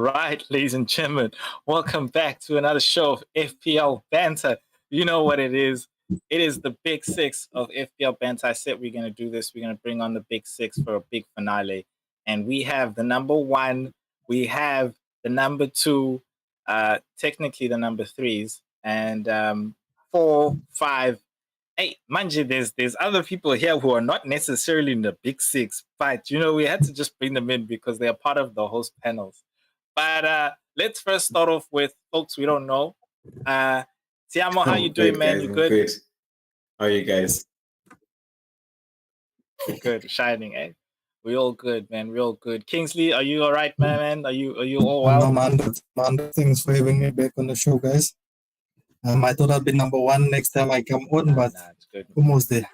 right, ladies and gentlemen, welcome back to another show of FPL Banter. You know what it is. It is the big six of FPL Banter. I said we're going to do this. We're going to bring on the big six for a big finale. And we have the number one, we have the number two, technically the number threes, and 4, 5, 8. Manji, there's other people here who are not necessarily in the big six, but we had to just bring them in because they are part of the host panels. But let's first start off with folks we don't know. Tiamo, how you doing, man? Guys, you good? Good. How are you guys? Good, shining, eh? We all good, man. We all good. Kingsley, are you all right, man? Are you all well? No, man. Thanks for having me back on the show, guys. I thought I'd be number one next time I come on, but it's good. almost there.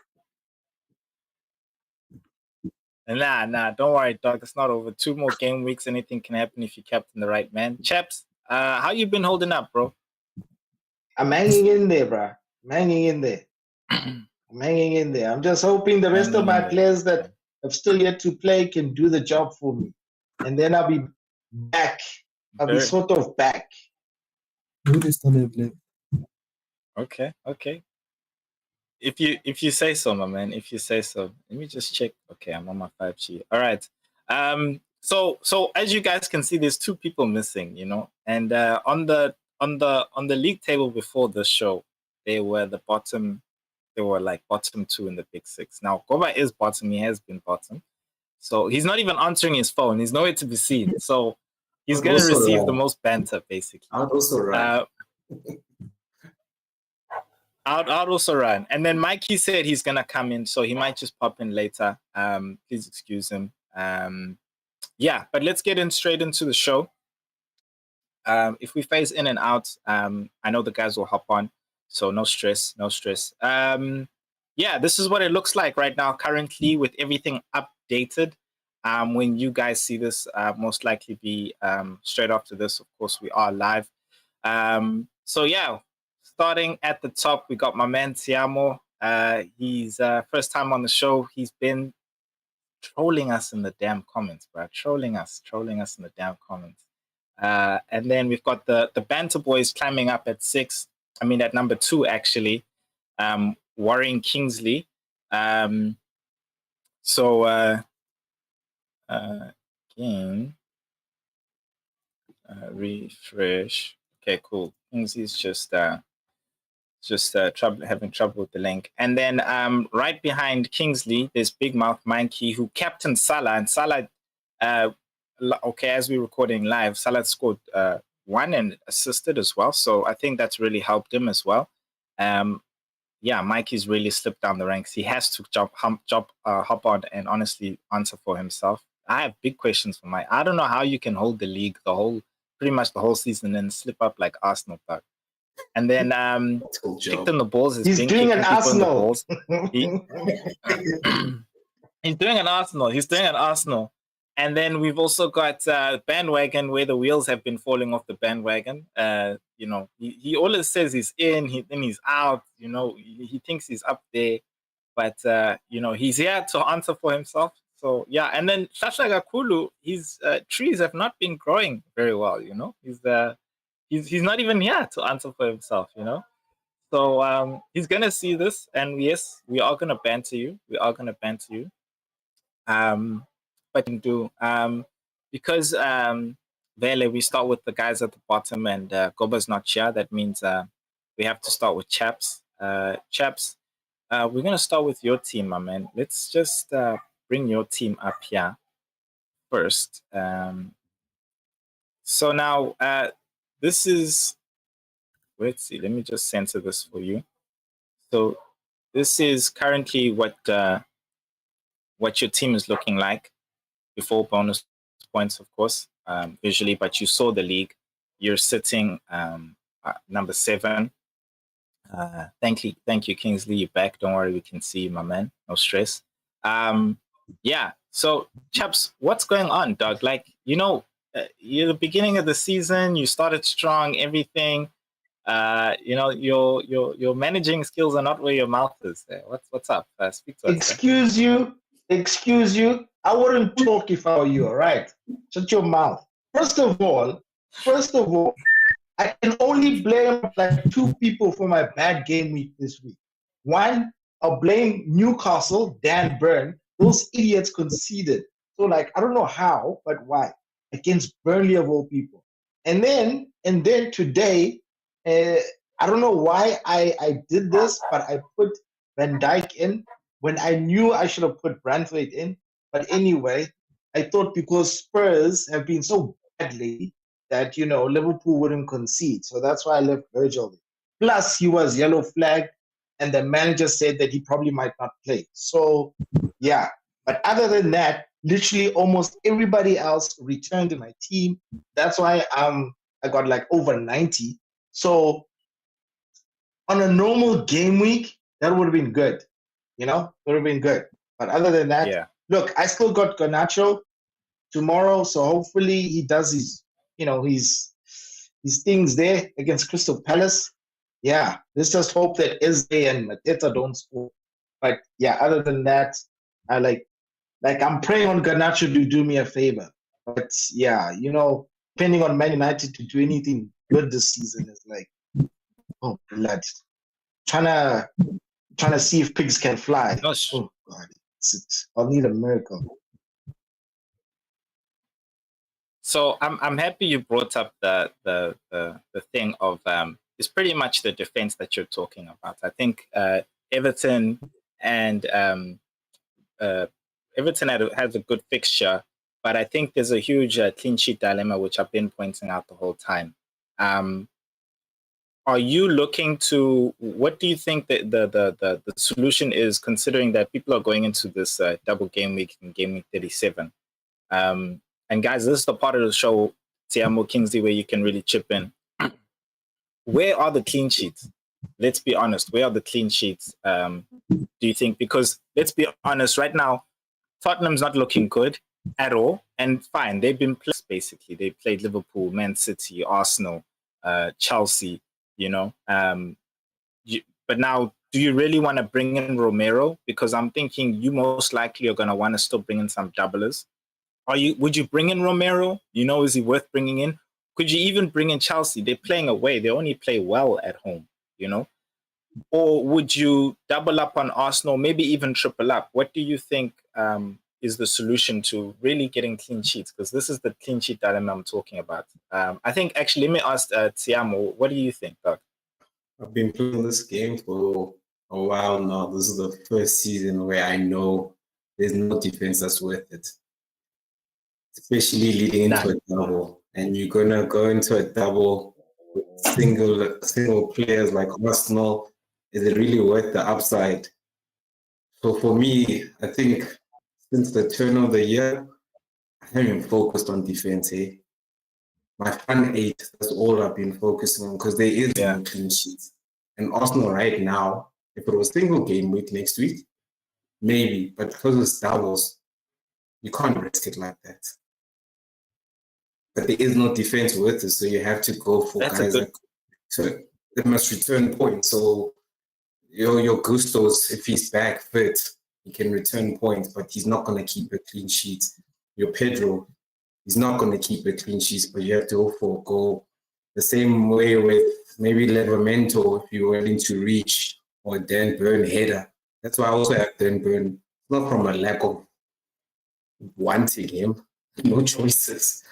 Nah, don't worry, dog. It's not over. 2 more game weeks. Anything can happen if you captain the right man. Chaps, how you been holding up, bro? I'm hanging in there, bro. I'm hanging in there. I'm just hoping the rest of my players that have still yet to play can do the job for me. And then I'll be back. I'll be sort of back. Who is the play? Okay. If you say so, my man. If you say so. Let me just check. Okay, I'm on my 5G. All right. So as you guys can see, there's 2 people missing, and on the league table before the show, they were bottom 2 in the big six. Now Goba is bottom, he has been bottom. So he's not even answering his phone, he's nowhere to be seen. So he's gonna receive the most banter, basically. I'll also run. I'll also run. And then Mikey said he's gonna come in, so he might just pop in later. Please excuse him. Yeah, but let's get straight into the show. If we phase in and out, I know the guys will hop on, so no stress. Yeah, this is what it looks like right now, currently, with everything updated. When you guys see this, most likely be straight after this. Of course, we are live. So yeah, starting at the top, we got my man Tiamo. He's first time on the show. He's been trolling us in the damn comments, bro. Trolling us in the damn comments. And then we've got the Banter Boys climbing up at 6. I mean, at number 2, actually. Warren Kingsley. Again, refresh. Okay, cool. Kingsley's just having trouble with the link. And then right behind Kingsley, there's Big Mouth Monkey, who captained Salah. And Salah, okay, as we're recording live, Salah scored 1 and assisted as well. So I think that's really helped him as well. Yeah, Mikey's really slipped down the ranks. He has to hop on and honestly answer for himself. I have big questions for Mike. I don't know how you can hold the league pretty much the whole season and slip up like Arsenal, dog. And then kicked in the balls. He's doing an Arsenal. He's doing an Arsenal. And then we've also got bandwagon, where the wheels have been falling off the bandwagon. He always says he's in, then he's out. He thinks he's up there, but he's here to answer for himself. So yeah, and then Shasha Gakulu, his trees have not been growing very well. He's not even here to answer for himself. So he's gonna see this, and yes, we are gonna banter you. But can do because Vele, we start with the guys at the bottom, and Goba's not here. That means we have to start with Chaps. Chaps, we're gonna start with your team, my man. Let's just bring your team up here first. So now this is. Let's see. Let me just censor this for you. So this is currently what your team is looking like. Before bonus points, of course, visually, but you saw the league. You're sitting number 7. Thank you, Kingsley. You're back. Don't worry, we can see you, my man. No stress. Yeah. So, Chaps, what's going on, dog? Like, you're the beginning of the season. You started strong. Everything. Your managing skills are not where your mouth is. There. What's up? Speak to us. Excuse you. I wouldn't talk if I were you, all right? Shut your mouth. first of all, I can only blame like two people for my bad game week this week. One, I'll blame Newcastle, Dan Burn. Those idiots conceded. So like I don't know how, but why? Against Burnley of all people. And then today, I don't know why I did this, but I put Van Dijk in when I knew I should have put Brantwaite in. But anyway, I thought because Spurs have been so bad lately that Liverpool wouldn't concede, so that's why I left Virgil. Plus, he was yellow flagged, and the manager said that he probably might not play. So, yeah. But other than that, literally almost everybody else returned to my team. That's why I got like over 90. So on a normal game week, that would have been good. Would have been good. But other than that, Yeah. Look, I still got Garnacho tomorrow, so hopefully he does his things there against Crystal Palace. Yeah, let's just hope that Eze and Mateta don't score. But yeah, other than that, I like I'm praying on Garnacho to do me a favor. But yeah, depending on Man United to do anything good this season is like, oh blood. Trying to see if pigs can fly. Oh God, I'll need a miracle. So I'm happy you brought up the thing of it's pretty much the defense that you're talking about. I think Everton and Everton has a good fixture, but I think there's a huge clean sheet dilemma which I've been pointing out the whole time. Are you looking to? What do you think the solution is, considering that people are going into this double game week in Gameweek 37? And guys, this is the part of the show, Tiamo Kingsley, where you can really chip in. Where are the clean sheets? Let's be honest. Where are the clean sheets? Do you think? Because let's be honest, right now, Tottenham's not looking good at all. And fine, they've been played basically. They played Liverpool, Man City, Arsenal, Chelsea. But now, do you really want to bring in Romero? Because I'm thinking you most likely are going to want to still bring in some doublers. Would you bring in Romero? Is he worth bringing in? Could you even bring in Chelsea? They're playing away. They only play well at home, Or would you double up on Arsenal, maybe even triple up? What do you think is the solution to really getting clean sheets? Because this is the clean sheet dilemma I'm talking about. I think, actually, let me ask Tiamo, what do you think, Doug? I've been playing this game for a while now. This is the first season where I know there's no defense that's worth it. Especially leading into a double. And you're going to go into a double with single players like Arsenal. Is it really worth the upside? So for me, I think since the turn of the year, I haven't been focused on defense. My front eight, that's all I've been focusing on because there is no clean sheets. And Arsenal right now, if it was single game week next week, maybe. But because it's doubles, you can't risk it like that. But there is no defense worth it, so you have to go for guys so they must return points. So your Gustos, if he's back fit, he can return points, but he's not going to keep a clean sheet. Your Pedro, he's not going to keep a clean sheet, but you have to go for a goal. The same way with maybe Levermento, if you're willing to reach, or Dan Burn header. That's why I also have Dan Burn. Not from a lack of wanting him, no choices.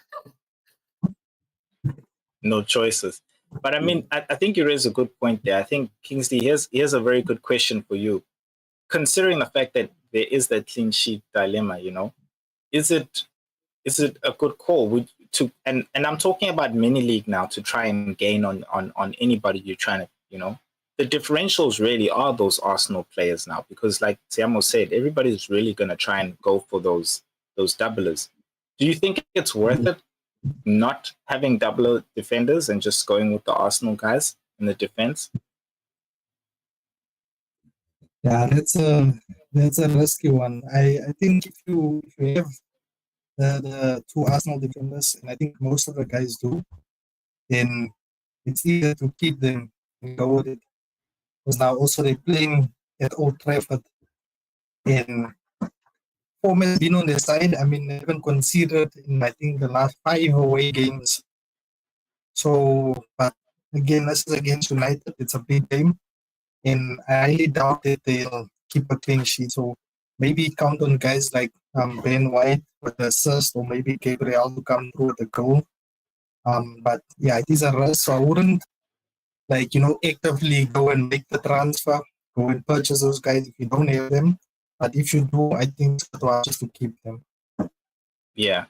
No choices. But I mean, I think you raise a good point there. I think, Kingsley, here's a very good question for you. Considering the fact that there is that clean sheet dilemma, is it a good call and I'm talking about mini league now, to try and gain on anybody you're trying to, the differentials really are those Arsenal players now, because like Tiamo said, everybody's really going to try and go for those doublers. Do you think it's worth it not having doubler defenders and just going with the Arsenal guys in the defense? Yeah, that's a risky one. I think if you have the two Arsenal defenders, and I think most of the guys do, then it's easier to keep them and go with it. Because now also they're playing at Old Trafford in form has been on their side. I mean, they haven't conceded in, I think, the last 5 away games. So, but again, this is against United. It's a big game. And I highly doubt that they'll keep a clean sheet. So maybe count on guys like Ben White with the assist, or maybe Gabriel to come through with the goal. But yeah, it is a risk. So I wouldn't actively go and make the transfer, go and purchase those guys if you don't have them. But if you do, I think it's worthwhile just to keep them. Yeah.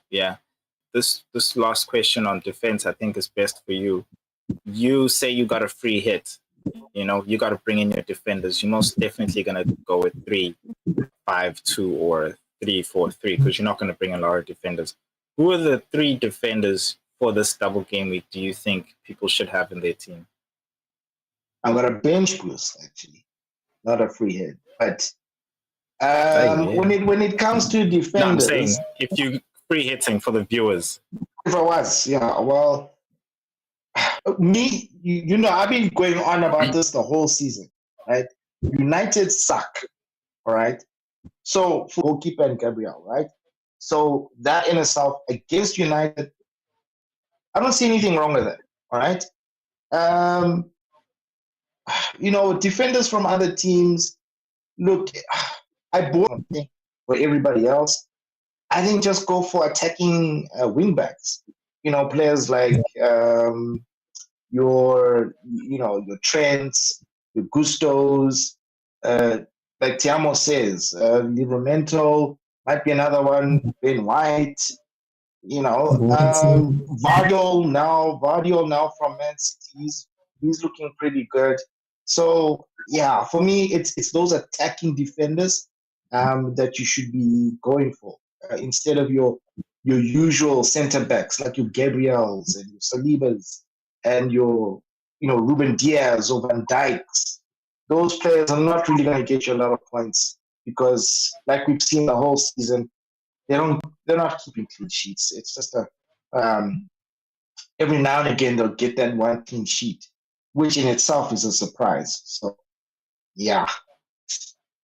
This last question on defense, I think, is best for you. You say you got a free hit. You got to bring in your defenders. You're most definitely going to go with 3-5-2 or 3-4-3 because you're not going to bring a lot of defenders. Who are the 3 defenders for this double game week do you think people should have in their team? I'm going to bench boost, actually, not a free hit. But when it comes to defenders, no, I'm saying if you free hitting for the viewers. If I was, yeah, well, me, I've been going on about this the whole season, right? United suck, all right? So for goalkeeper and Gabriel, right? So that in itself against United, I don't see anything wrong with it, all right? Defenders from other teams, look, I bought for everybody else. I think just go for attacking wingbacks. Players like your Trents, your Gustos, like Tiamo says, Livramento might be another one. Ben White, Vardiol now from Man City. He's looking pretty good. So yeah, for me, it's those attacking defenders that you should be going for instead of your usual center backs like your Gabriels and your Salibas and your Ruben Diaz or Van Dijks. Those players are not really going to get you a lot of points because, like we've seen the whole season, they're not keeping clean sheets. It's just every now and again they'll get that one clean sheet, which in itself is a surprise. So yeah,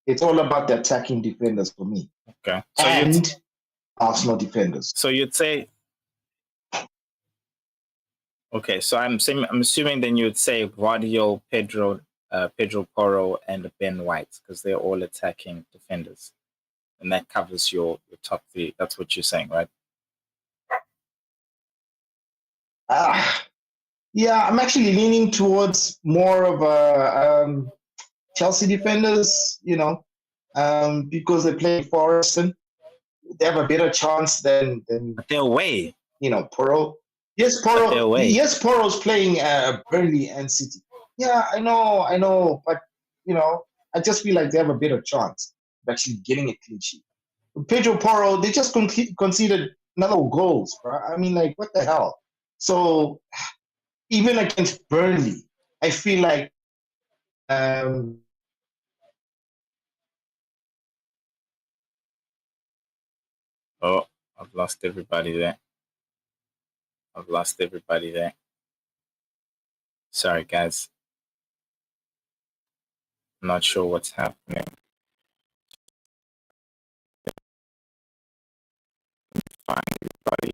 it's all about the attacking defenders for me. Okay. And Arsenal defenders. So you'd say, okay, so I'm assuming then you'd say Guardiola, Pedro Porro, and Ben White because they're all attacking defenders, and that covers your top 3. That's what you're saying, right? Yeah, I'm actually leaning towards more of a Chelsea defenders, because they play Forest and they have a better chance than But they're away. Porro. Yes, Porro's playing Burnley and City. Yeah, I know, but I just feel like they have a better chance of actually getting a clean sheet. Pedro Porro, they just conceded another goals, bro. I mean, like, what the hell? So even against Burnley, I feel like Oh, I've lost everybody there. Sorry, guys. I'm not sure what's happening. Find everybody.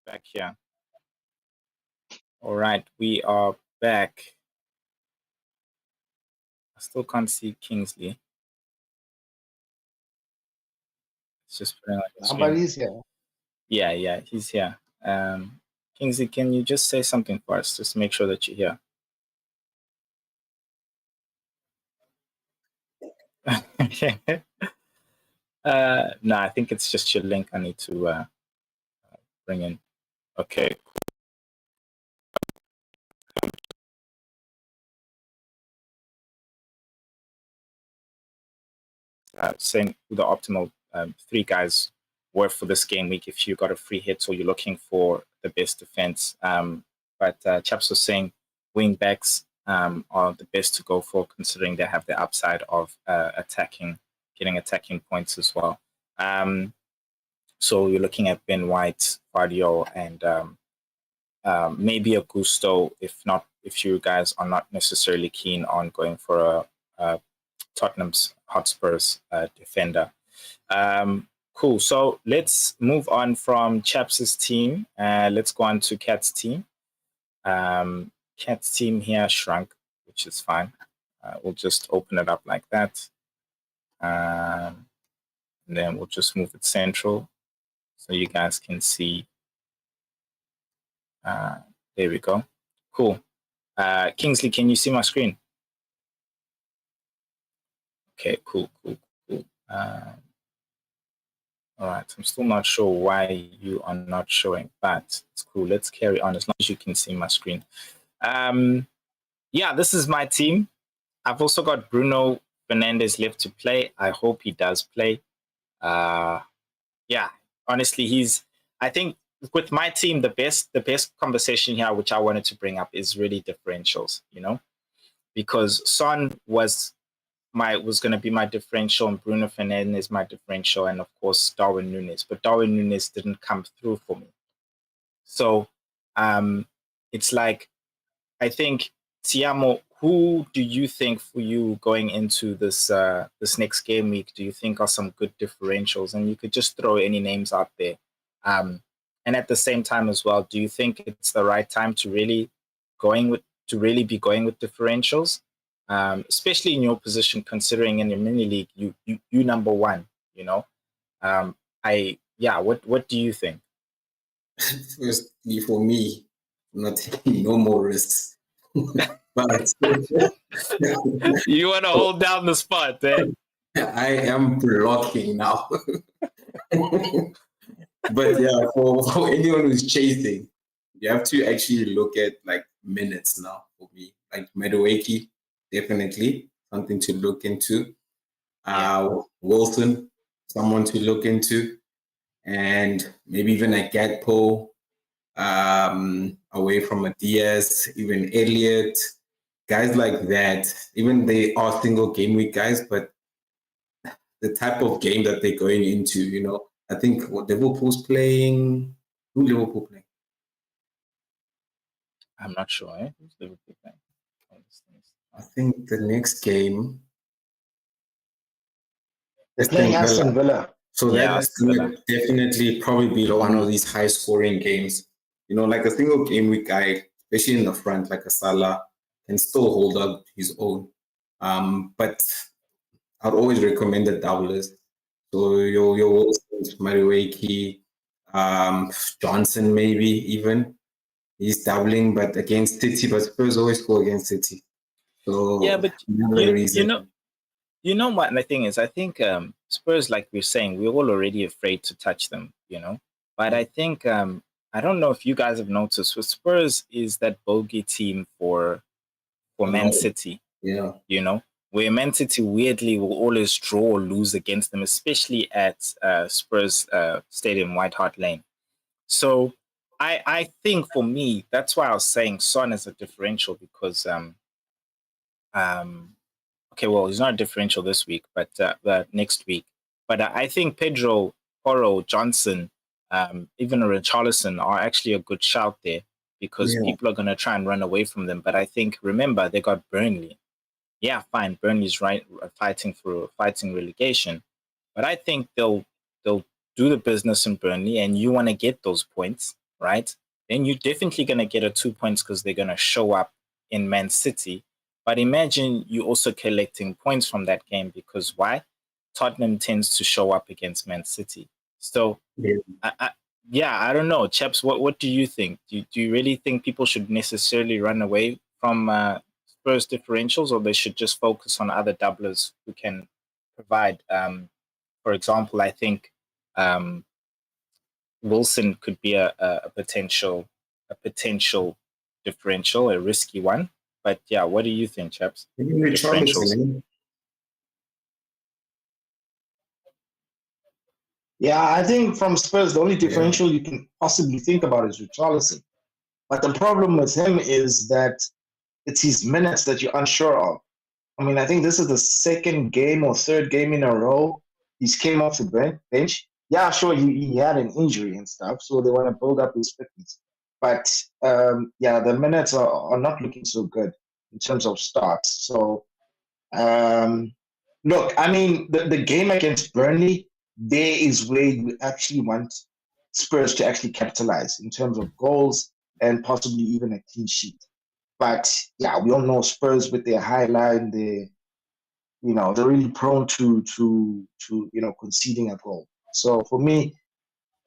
back here. All right, we are back. I still can't see Kingsley. It's just putting on the screen. Somebody's here. Yeah, he's here. Kingsley, can you just say something for us? Just make sure that you're here. No, I think it's just your link I need to bring in. Okay. Saying who the optimal 3 guys were for this game week if you got a free hit or you're looking for the best defense. But Chaps was saying wing backs are the best to go for, considering they have the upside of getting attacking points as well. So you're looking at Ben White, Vardio, and maybe a Gusto, if you guys are not necessarily keen on going for a Tottenham's Hotspurs defender. Cool. So let's move on from Chaps' team. Let's go on to Cat's team. Cat's team here shrunk, which is fine. We'll just open it up like that. And then we'll just move it central so you guys can see. There we go. Cool. Kingsley, can you see my screen? Okay, cool. All right, I'm still not sure why you are not showing, but it's cool. Let's carry on as long as you can see my screen. Yeah, this is my team. I've also got Bruno Fernandes left to play. I hope he does play. Yeah, honestly, I think with my team, the best conversation here, which I wanted to bring up, is really differentials, because Son was going to be my differential, and Bruno Fernandes my differential, and of course Darwin Núñez. But Darwin Núñez didn't come through for me. So it's like, I think, Tiamo, who do you think for you going into this next game week, do you think are some good differentials? And you could just throw any names out there. And at the same time as well, do you think it's the right time to really be going with differentials? Especially in your position, considering in your mini league, you number one, what do you think? Firstly, for me, not taking no more risks. But you want to hold down the spot, eh? I am blocking now. But yeah, for anyone who's chasing, you have to actually look at like minutes now for me. Like Madueke, definitely something to look into. Wilson, someone to look into. And maybe even a Gakpo, away from a Diaz, even Elliott, guys like that. Even they are single game week guys, but the type of game that they're going into, I think what Liverpool's playing. Who Liverpool playing? I'm not sure. Who's Liverpool playing? I think the next game. They're playing Aston Villa. So that's going to definitely probably be one of these high-scoring games. Like a single game week guy, especially in the front, like a Salah, can still hold up his own. But I'd always recommend the doublers. So your Wilsons, Madueke, Johnson maybe even. He's doubling, but against City, but Spurs always score against City. So yeah, but you know what the thing is? I think Spurs, like we're saying, we're all already afraid to touch them, But I think I don't know if you guys have noticed, with Spurs is that bogey team for Man City. Yeah. Where Man City weirdly will always draw or lose against them, especially at Spurs Stadium, White Hart Lane. So I think for me, that's why I was saying Son is a differential, because okay, well, he's not a differential this week, but next week. But I think Pedro, Porro, Johnson, even Richarlison are actually a good shout there, because people are going to try and run away from them. But I think, remember, they got Burnley. Yeah, fine, Burnley's fighting relegation. But I think they'll do the business in Burnley, and you want to get those points. right? Then you're definitely going to get a 2 points because they're going to show up in Man City. But imagine you also collecting points from that game because why? Tottenham tends to show up against Man City. So, I don't know. Chaps, what do you think? Do you really think people should necessarily run away from Spurs differentials, or they should just focus on other doublers who can provide? For example, I think Wilson could be a potential differential, a risky one. But yeah, what do you think, chaps? Differentials. Yeah, I think from Spurs, the only differential you can possibly think about is Richarlison. But the problem with him is that it's his minutes that you're unsure of. I mean, I think this is the second game or third game in a row he's came off the bench. Yeah, sure, he had an injury and stuff, so they want to build up his fitness. But the minutes are not looking so good in terms of starts. So, look, I mean, the game against Burnley, there is where you actually want Spurs to actually capitalize in terms of goals and possibly even a clean sheet. But yeah, we all know Spurs with their high line, they're really prone to conceding a goal. So for me,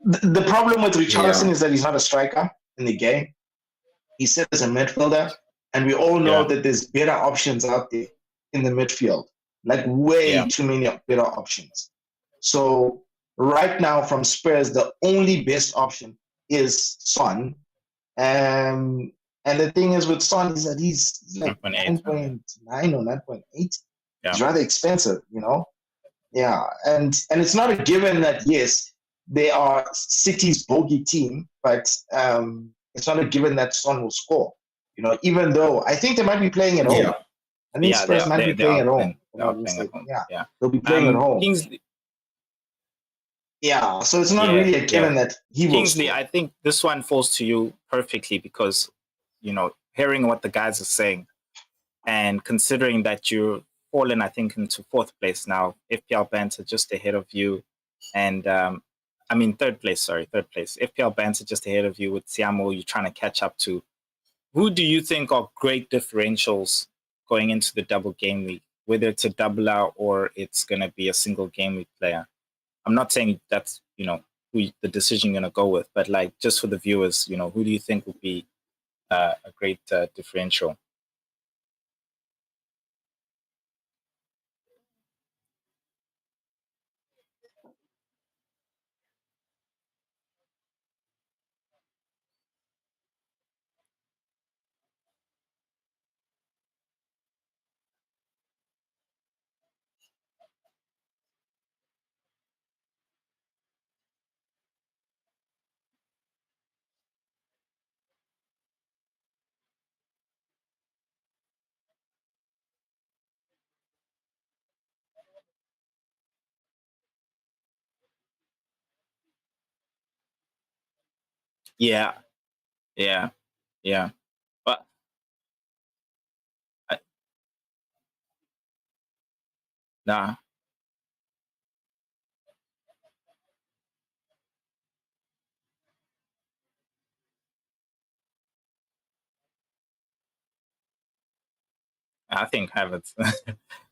the problem with Richarlison is that he's not a striker in the game. He's set as a midfielder, and we all know that there's better options out there in the midfield, like way too many better options. So right now, from Spurs, the only best option is Son. And the thing is with Son is that he's like 9.9 or 9.8. He's rather expensive, Yeah, and it's not a given that yes, they are City's bogey team, but it's not a given that Son will score. Even though I think they might be playing at home. I think Spurs might be playing at home. Yeah, they'll be playing at home. Kingsley. Yeah, so it's not really a given that he will. Kingsley, I think this one falls to you perfectly because, hearing what the guys are saying and considering that you're fallen, I think, into fourth place now, FPL Banter just ahead of you. And third place. FPL Banter just ahead of you with Siamo, you're trying to catch up to. Who do you think are great differentials going into the double game week, whether it's a doubler or it's going to be a single game week player? I'm not saying that's, who the decision you're going to go with, but like just for the viewers, who do you think would be a great differential? Yeah. But nah. I think Havertz.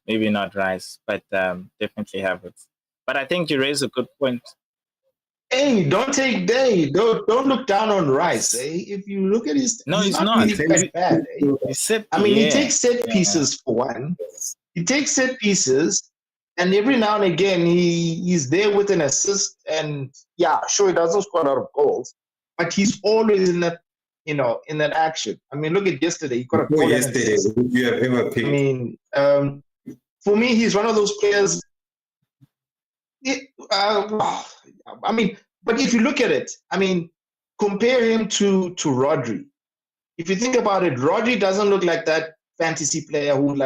Maybe not Rice, but definitely Havertz. But I think you raise a good point. Hey, don't look down on Rice. If you look at his, no, he's not really that bad. He takes set pieces for one. He takes set pieces, and every now and again he's there with an assist. And yeah, sure, he doesn't score a lot of goals, but he's always in that in that action. I mean, look at yesterday. He got a goal yesterday. Would you have ever picked? I mean, for me, he's one of those players. But if you look at it, compare him to Rodri. If you think about it, Rodri doesn't look like that fantasy player who,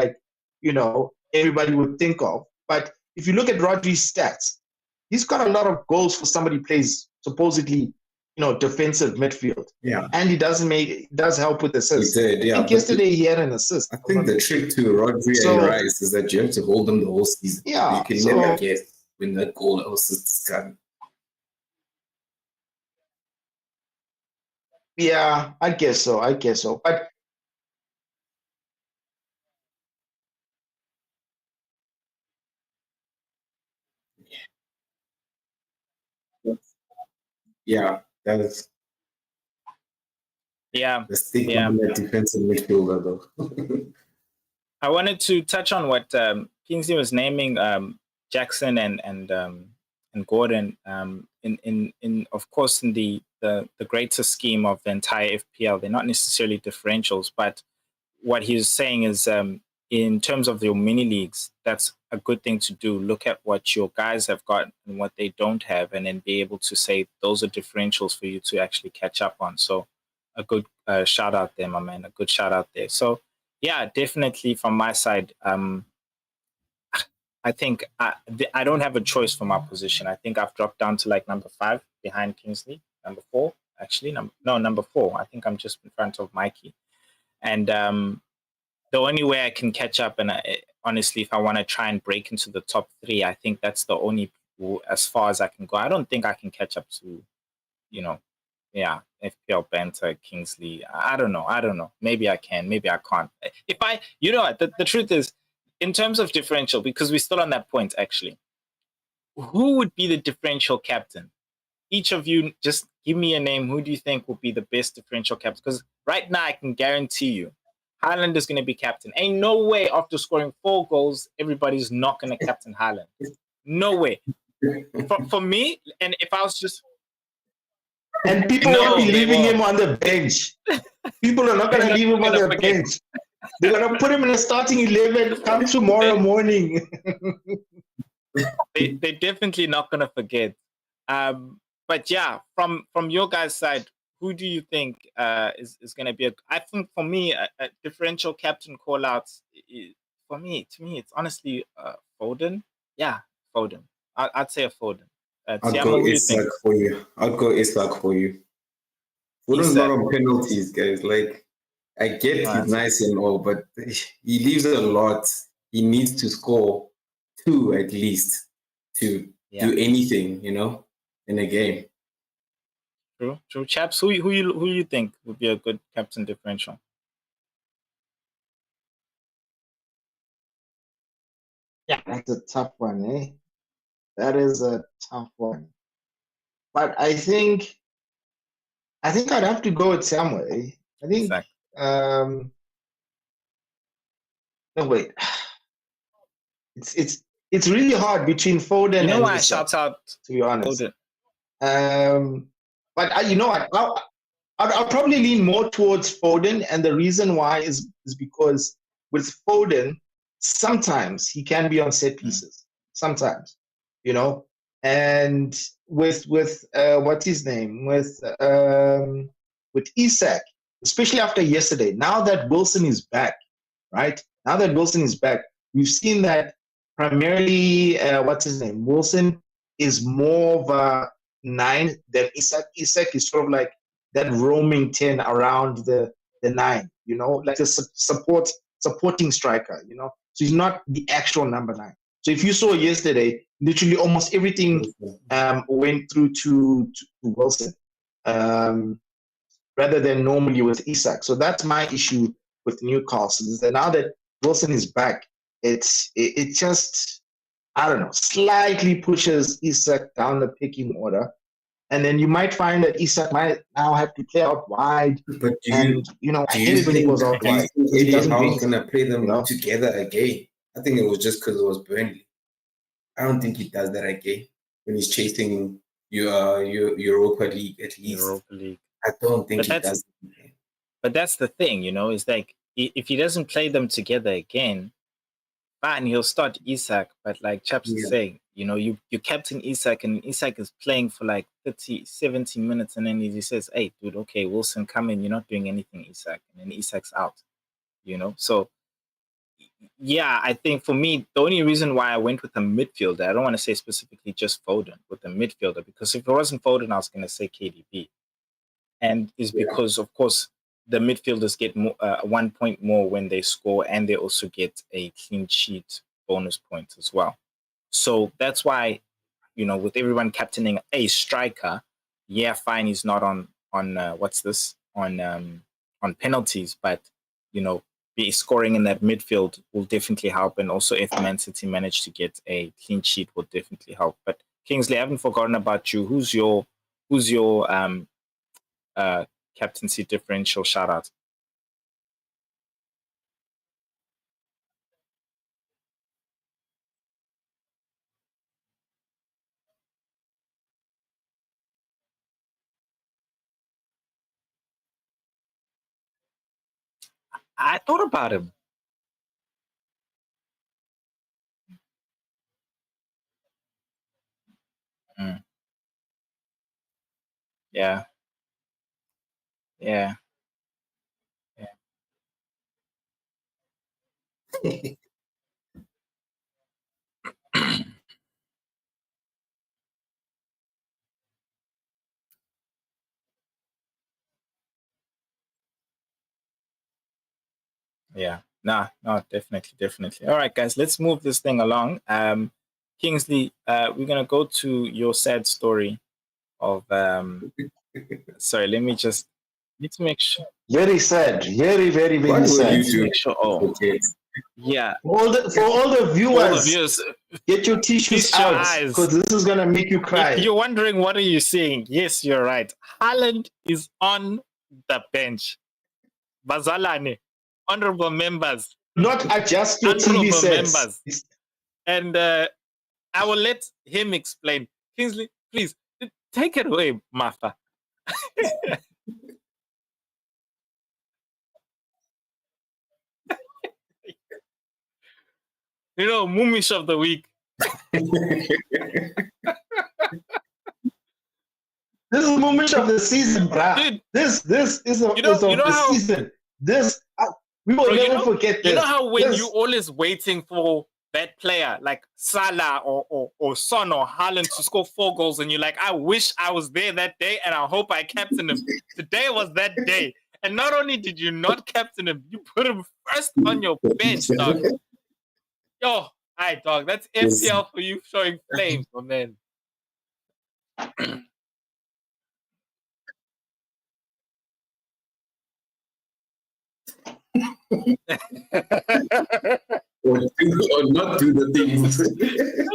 everybody would think of. But if you look at Rodri's stats, he's got a lot of goals for somebody who plays supposedly, defensive midfield. Yeah. And he does help with assists. He did, yeah. I think yesterday he had an assist. I think the trick to Rodri and Rice is that you have to hold them the whole season. Yeah. You can never guess when that goal or assist is coming. Yeah, I guess so. But Yeah, that's Yeah, the stigma yeah. on that defensive midfielder, though. I wanted to touch on what Kingsley was naming Jackson and Gordon in of course in the greater scheme of the entire FPL. They're not necessarily differentials, but what he's saying is in terms of your mini leagues, that's a good thing to do. Look at what your guys have got and what they don't have, and then be able to say those are differentials for you to actually catch up on. So a good shout out there, my man. A good shout out there. So yeah, definitely from my side, I think I don't have a choice for my position. I think I've dropped down to like number 5 behind Kingsley, number 4 actually. Number 4. I think I'm just in front of Mikey, and the only way I can catch up, and honestly, if I want to try and break into the top 3, I think that's the only as far as I can go. I don't think I can catch up to, you know, yeah, FPL Banter, Kingsley. I don't know. Maybe I can, maybe I can't. If I, you know what, the truth is, in terms of differential, because we're still on that point, actually, who would be the differential captain? Each of you, just give me a name. Who do you think will be the best differential captain? Because right now, I can guarantee you, Haaland is going to be captain. Ain't no way after scoring 4 goals, everybody's not going to captain Haaland. No way. For me, and if I was just and people no, won't be they leaving won't. him on the bench. People are not going to leave him on the bench. They're going to put him in a starting 11 come tomorrow morning. They're definitely not going to forget. But yeah, from your guys' side, who do you think is going to be I think for me, a differential captain call outs, to me, it's honestly Foden. Yeah, Foden. I'd say a Foden. I'd Tiamo, go who do you think? Isak for you. I'd go Isak for you. Foden's not Isak. on penalties, guys. Like, I get Oh, he's nice and all, but he leaves a lot. He needs to score 2 at least to yeah, do anything, in a game. true. Chaps, who you think would be a good captain differential? Yeah, that's a tough one, eh? That is a tough one. But I think I'd have to go with Samuel. I think Isak. no wait. It's really hard between Foden You know and why I Isak, shout out to be honest. Foden? But you know what? I'll probably lean more towards Foden, and the reason why is because with Foden, sometimes he can be on set pieces. Sometimes, and with what's his name with Isak, especially after yesterday. Now that Wilson is back, right? Now that Wilson is back, we've seen that primarily. What's his name? Wilson is more of a 9 than Isak. Isak is sort of like that roaming 10 around the 9, like a supporting striker, So he's not the actual number 9. So if you saw yesterday, literally almost everything went through to Wilson, rather than normally with Isak. So that's my issue with Newcastle, is that now that Wilson is back, it just, I don't know, slightly pushes Isak down the picking order. And then you might find that Isak might now have to play out wide. But I hate it when he goes out wide. Eddie doesn't do Howe's going to play them anything, together again? I think it was just because it was Burnley. I don't think he does that again when he's chasing your Europa League at least. Europa League. I don't think he does it again. But that's the thing, is like if he doesn't play them together again, fine, he'll start Isak. But like Chaps is saying, you captain Isak, and Isak is playing for like 30, 70 minutes, and then he says, hey, dude, okay, Wilson, come in. You're not doing anything, Isak. And then Isak's out, So, yeah, I think for me, the only reason why I went with a midfielder, I don't want to say specifically just Foden, with a midfielder, because if it wasn't Foden, I was going to say KDB. And is because, of course, the midfielders get 1 point more when they score, and they also get a clean sheet bonus point as well. So that's why, with everyone captaining a striker, yeah, fine, he's not on what's this? penalties, but be scoring in that midfield will definitely help, and also if Man City manage to get a clean sheet will definitely help. But Kingsley, I haven't forgotten about you. Who's your captaincy differential shout out? I thought about him. Mm. Yeah. Yeah. Yeah. No, definitely. All right, guys, let's move this thing along. Kingsley, we're gonna go to your sad story of sorry, let me make sure. Very sad. Very, very, Why very were sad. you two Make sure. Oh, okay? yeah. For all the All the viewers, viewers, get your tissues kiss your out eyes. because this is gonna make you cry. If you're wondering what are you seeing, yes, you're right. Haaland is on the bench. Bazalane, honorable members, Not adjust your TV honorable sets. members, and I will let him explain. Kingsley, please take it away, Martha. Moomish of the week. This is the moment of the season, bruh. Dude, This is of the season. This we will never forget this. You know how when you're always waiting for that player like Salah or Son or Haaland to score 4 goals, and you're like, I wish I was there that day, and I hope I captained him. Today was that day, and not only did you not captain him, you put him first on your bench, dog. Yo, hi, dog. That's FPL for you, showing flames, my man. or not do the things.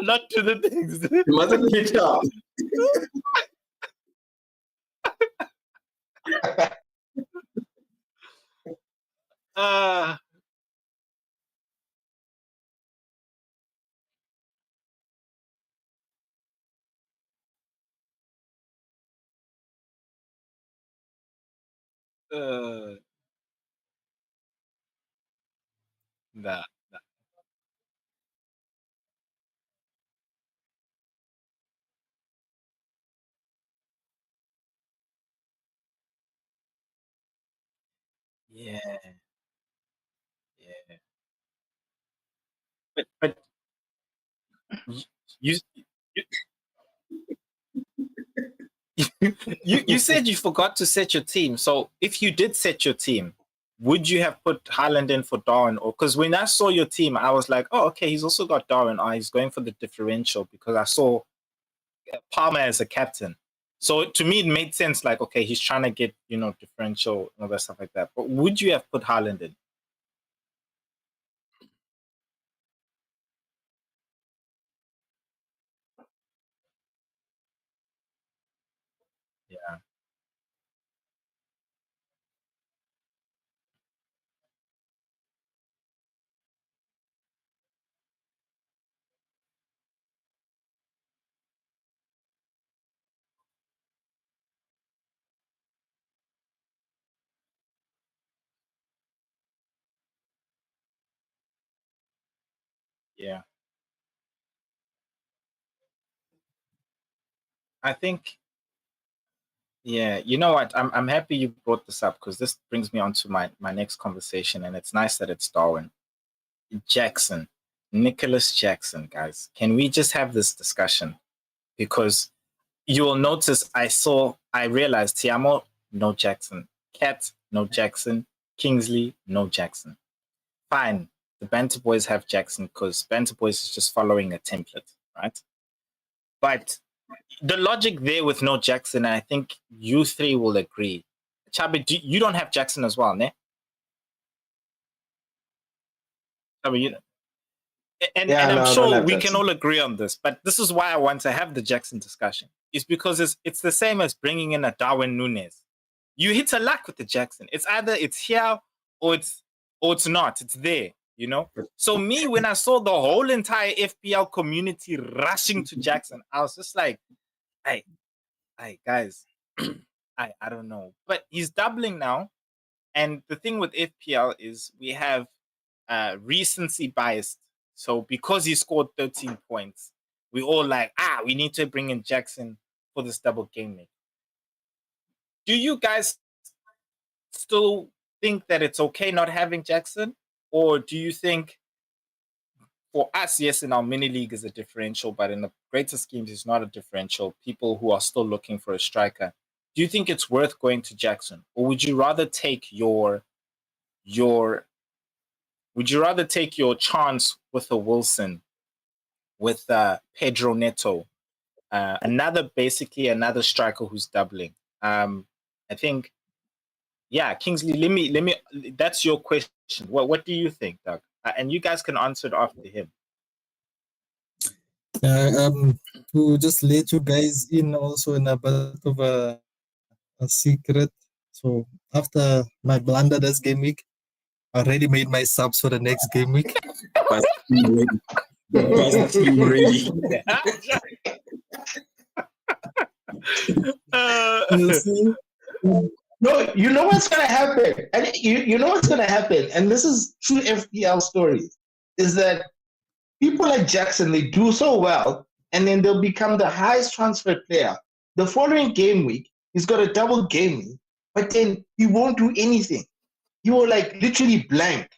Not to the things. You mustn't pitch up. Nah. Yeah. Yeah. But you you said you forgot to set your team. So if you did set your team, would you have put Haaland in for Darwin? Or because when I saw your team, I was like, oh, okay, he's also got Darwin. Oh, he's going for the differential because I saw Palmer as a captain. So to me, it made sense. Like, okay, he's trying to get differential and all that stuff like that. But would you have put Haaland in? Yeah. Yeah. I think, yeah, you know what? I'm happy you brought this up because this brings me on to my next conversation, and it's nice that it's Darwin. Jackson, Nicholas Jackson, guys. Can we just have this discussion? Because you will notice I realized Tiamo, no Jackson. Cat, no Jackson. Kingsley, no Jackson. Fine. The Banter Boys have Jackson because Banter Boys is just following a template, right? But the logic there with no Jackson, I think you three will agree. Chabe, you don't have Jackson as well, ne? Chabe, you. And I'm sure we can all agree on this, but this is why I want to have the Jackson discussion. It's because it's the same as bringing in a Darwin Núñez. You hit a luck with the Jackson. It's either it's here or it's not. It's there, you know? So me, when I saw the whole entire FPL community rushing to Jackson, I was just like, hey, guys, I don't know. But he's doubling now. And the thing with FPL is we have recency biased. So because he scored 13 points, we all like, we need to bring in Jackson for this double game week. Do you guys still think that it's okay not having Jackson? Or do you think for us, yes, in our mini league is a differential, but in the greater schemes it's not a differential? People who are still looking for a striker. Do you think it's worth going to Jackson? Or would you rather take your chance with a Wilson, with Pedro Neto, another striker who's doubling? I think, yeah, Kingsley. Let me. That's your question. What do you think, Doug? And you guys can answer it after him. To just let you guys in also in a bit of a secret. So after my blunder this game week, I already made my subs for the next game week. No, you know what's gonna happen, and you know what's gonna happen, and this is true FPL stories, is that people like Jackson, they do so well, and then they'll become the highest transfer player. The following game week, he's got a double game week, but then he won't do anything. He will like literally blank,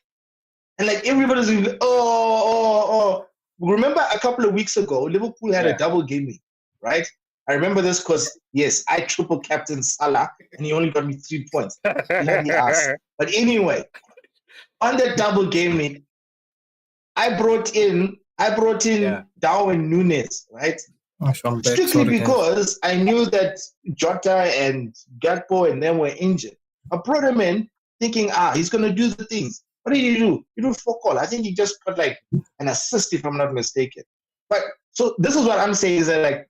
and like everybody's going, oh. Remember a couple of weeks ago, Liverpool had a double game week, right? I remember this because, yes, I triple captain Salah and he only got me 3 points. Bloody ass. But anyway, on the double game week, I brought in Darwin Núñez, right? Strictly because I knew that Jota and Gakpo and them were injured. I brought him in thinking, he's going to do the things. What did he do? He did fuck all. I think he just got like an assist, if I'm not mistaken. But so this is what I'm saying is that, like,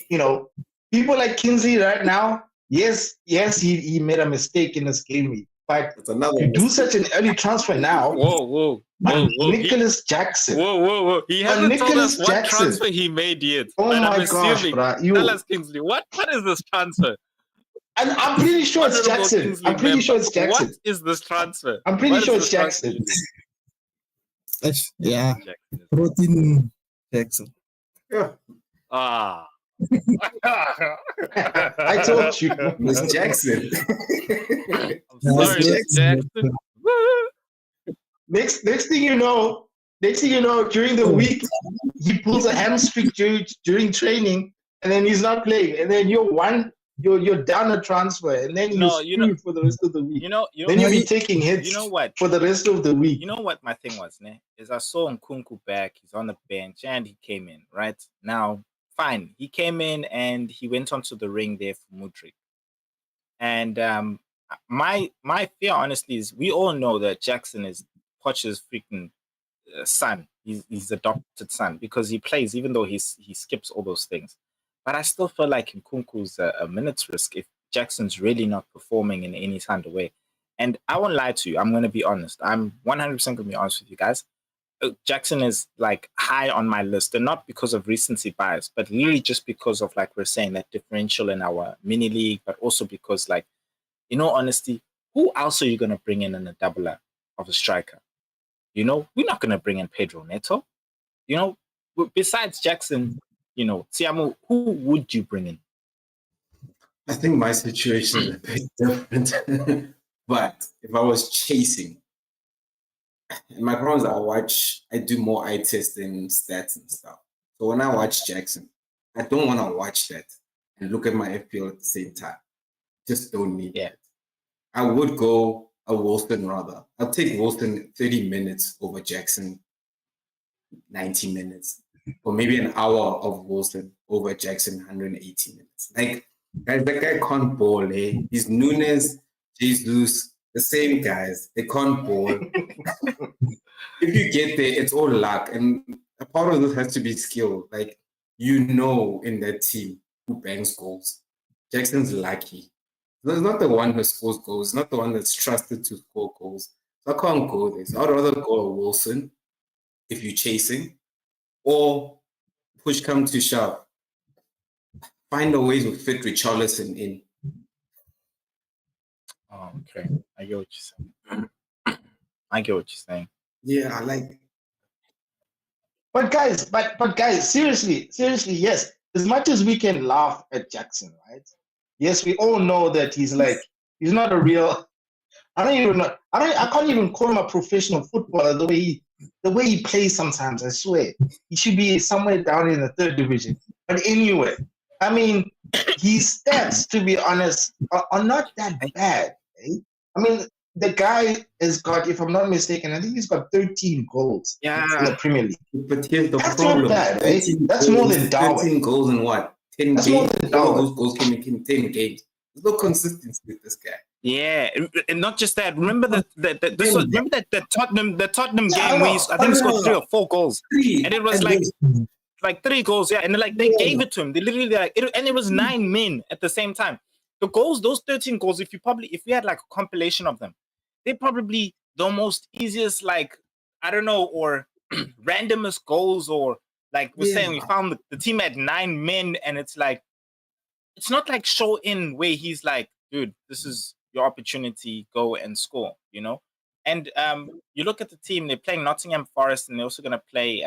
you know, people like Kingsley right now, yes, he made a mistake in this game week. But to do such an early transfer now, whoa. Nicholas Jackson. Whoa. He hasn't told us what transfer he made yet. Oh my gosh, bro. Tell us, Kingsley, what is this transfer? And I'm pretty sure it's Jackson. I'm pretty sure it's Jackson. What is this transfer? I'm pretty sure it's Jackson. Yeah. Protein Jackson. Yeah. I told you. It's Jackson. I'm sorry, Jackson. Next thing you know, during the week, he pulls a hamstring during training, and then he's not playing. And then you're down a transfer, and then you're screwed for the rest of the week. Then you'll be taking hits. You know what? For the rest of the week. You know what my thing was, ne? Is I saw Nkunku back. He's on the bench, and he came in. Right now, fine. He came in and he went onto the ring there for Mudryk. And my fear, honestly, is we all know that Jackson is Poch's freaking son. He's adopted son because he plays, even though he skips all those things. But I still feel like Nkunku's a minutes risk if Jackson's really not performing in any kind of way. And I won't lie to you. I'm going to be honest. I'm 100% going to be honest with you guys. Jackson is like high on my list, and not because of recency bias, but really just because of, like we're saying, that differential in our mini league, but also because, like, in all honesty, who else are you going to bring in a doubler of a striker? You know, we're not going to bring in Pedro Neto. You know, besides Jackson, you know, Tiamu, who would you bring in? I think my situation is a bit different. But if I was chasing, my problem is I do more eye testing, stats and stuff. So when I watch Jackson, I don't want to watch that and look at my FPL at the same time. Just don't need it. I would go a Wilson rather. I'll take Wilson 30 minutes over Jackson 90 minutes. Or maybe an hour of Wilson over Jackson 180 minutes. Like, guys, that guy can't ball, eh? He's Núñez Jesus, the same guys. They can't ball. If you get there, it's all luck. And a part of this has to be skill. Like, in that team who bangs goals. Jackson's lucky. He's not the one who scores goals. He's not the one that's trusted to score goals. So I can't go there. So I'd rather go a Wilson if you're chasing, or push come to shove. Find a way to fit Richarlison in. Oh, okay. I get what you're saying. I get what you're saying. Yeah, I like. But guys, seriously, yes. As much as we can laugh at Jackson, right? Yes, we all know that he's not a real. I can't even call him a professional footballer the way he plays sometimes. I swear, he should be somewhere down in the 3rd division. But anyway, I mean, his stats, to be honest, are not that bad. Eh? I mean, the guy has got, if I'm not mistaken, I think he's got 13 goals in the Premier League. But here's the That's problem. not bad, eh? That's more than Darwin. 13 goals in what? 10 That's games? more than All of Darwin. those goals came in 10 games. There's no consistency with this guy. Yeah, and not just that. Remember the Tottenham Yeah, game where I think he scored 3 or 4 goals, 3. and it was like 3 goals. Yeah, and they gave it to him. They literally and it was 9 men at the same time. The goals, those 13 goals. If we had like a compilation of them, they're probably the most easiest, like, I don't know, or randomest goals, or like we're saying, we found the team had 9 men, and it's like, it's not like show in where he's like, dude, this is your opportunity, go and score, And you look at the team, they're playing Nottingham Forest, and they're also going to play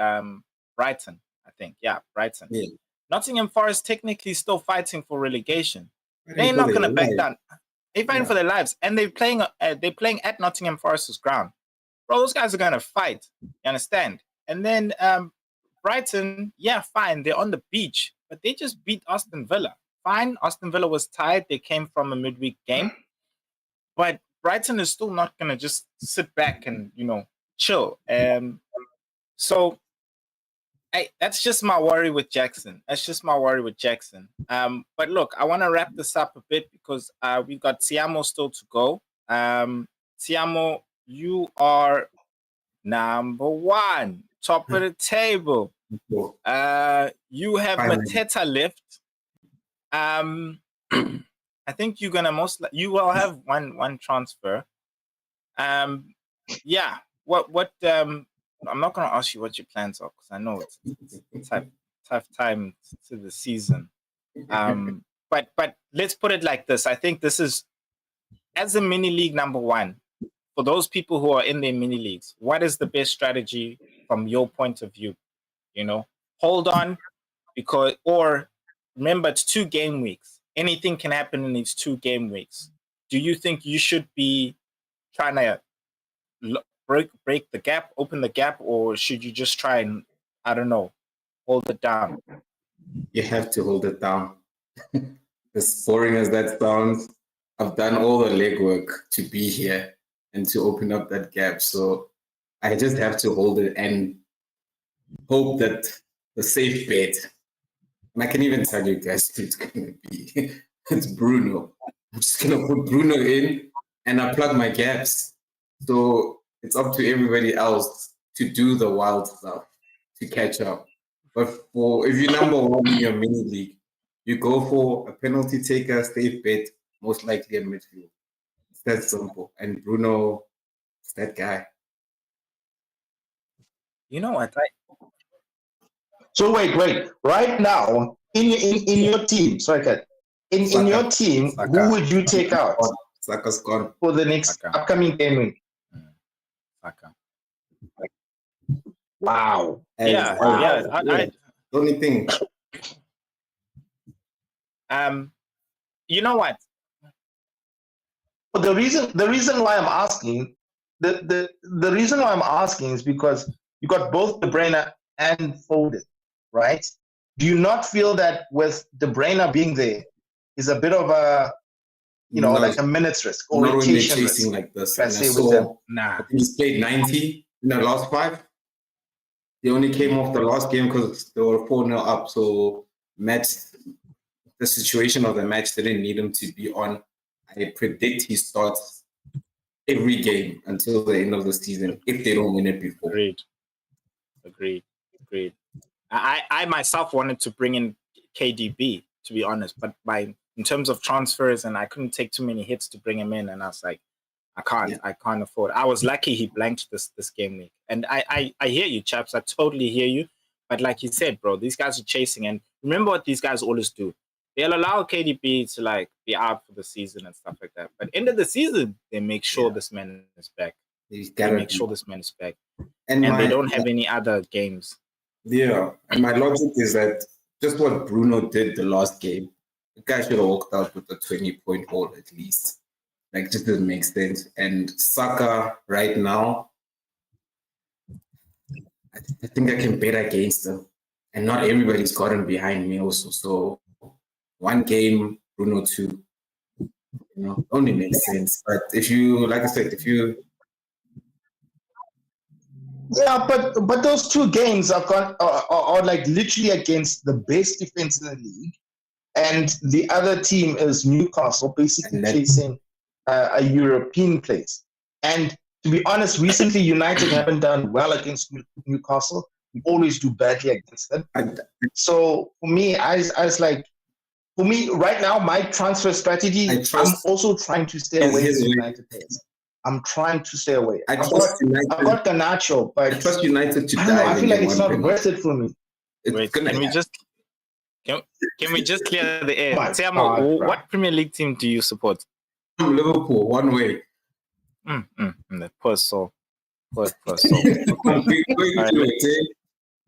Brighton, I think. Yeah, Brighton. Yeah. Nottingham Forest technically still fighting for relegation. They're not going to back down. They're fighting for their lives, and they're playing at Nottingham Forest's ground. Bro, those guys are going to fight. You understand? And then Brighton, yeah, fine, they're on the beach, but they just beat Aston Villa. Fine, Aston Villa was tired. They came from a midweek game. But Brighton is still not going to just sit back and, chill. So that's just my worry with Jackson. But look, I want to wrap this up a bit because we've got Siamo still to go. Siamo, you are number 1, top of the table. You have Mateta left. I think you're gonna you will have one transfer. Yeah. What I'm not gonna ask you what your plans are because I know it's a tough time to the season. But let's put it like this. I think this is, as a mini league number 1, for those people who are in their mini leagues, what is the best strategy from your point of view? Hold on, or remember, it's 2 game weeks. Anything can happen in these 2 game weeks. Do you think you should be trying to break the gap, open the gap, or should you just try and, I don't know, hold it down? You have to hold it down. As boring as that sounds, I've done all the legwork to be here and to open up that gap. So I just have to hold it and hope that the safe bet, and I can even tell you guys it's going to be, it's Bruno. I'm just going to put Bruno in and I plug my gaps. So it's up to everybody else to do the wild stuff, to catch up. But if you're number 1 in your mini league, you go for a penalty taker, safe bet, most likely a midfield. It's that simple. And Bruno is that guy. You know what? So wait. Right now, in your team, in your team, who would you take out? Saka's gone for the next upcoming game week. Saka. Wow. Yeah. The only thing. You know what? But the reason why I'm asking, the reason why I'm asking is because you got both De Bruyne and Foden, right? Do you not feel that with De Bruyne being there is a bit of a, like a minutes risk or rotation risk? Like this. I think he's played 90 in the last 5. They only came off the last game because they were 4-0 up. So the situation of the match didn't need him to be on. I I predict he starts every game until the end of the season if they don't win it before. Agreed. I myself wanted to bring in KDB, to be honest, but in terms of transfers, and I couldn't take too many hits to bring him in, and I was like, I can't afford it. I was lucky he blanked this game week. And I hear you, chaps. I totally hear you. But like you said, bro, these guys are chasing. And remember what these guys always do. They'll allow KDB to like be out for the season and stuff like that. But end of the season, they make sure this man is back. They make sure this man is back. And they don't have any other games. Yeah. And my logic is that just what Bruno did the last game, the guy should have walked out with a 20-point haul at least. Like, just doesn't make sense. And Saka right now, I think I can bet against him. And not everybody's gotten behind me also. So one game, Bruno 2. Only makes sense. But if you, like I said, Yeah, but those 2 games are like literally against the best defense in the league, and the other team is Newcastle, basically chasing a European place. And to be honest, recently United haven't done well against Newcastle. We always do badly against them. So for me, I was like, for me right now, my transfer strategy, I'm also trying to stay away from United players. I'm trying to stay away. I've got Garnacho, but I trust United to I don't know, I feel like it's not worth it for me. Wait, can we just clear the air? Tiamo, what Premier League team do you support? Liverpool, one way. The poor soul. Poor soul. I've been going through it.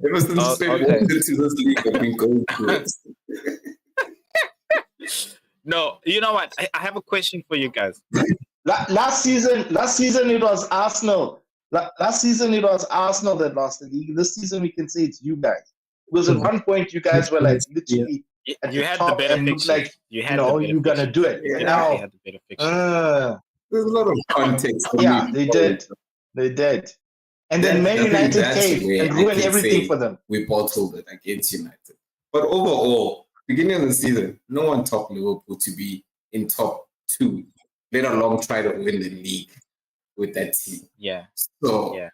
Ever since Spain walked into this league, I've been going through it. No, you know what? I have a question for you guys. Last season it was Arsenal. Last season it was Arsenal that lost the league. This season we can say it's you guys. Because at one point you guys were like literally at you the had top the better and looked fixture. like you're gonna do it. Yeah, now you had the better fixture. There's a lot of context. Yeah, they did. And then Man United came and ruined everything for them. We bottled it against United. But overall, beginning of the season, no one topped Liverpool to be in top 2, let alone try to win the league with that team. Yeah. So,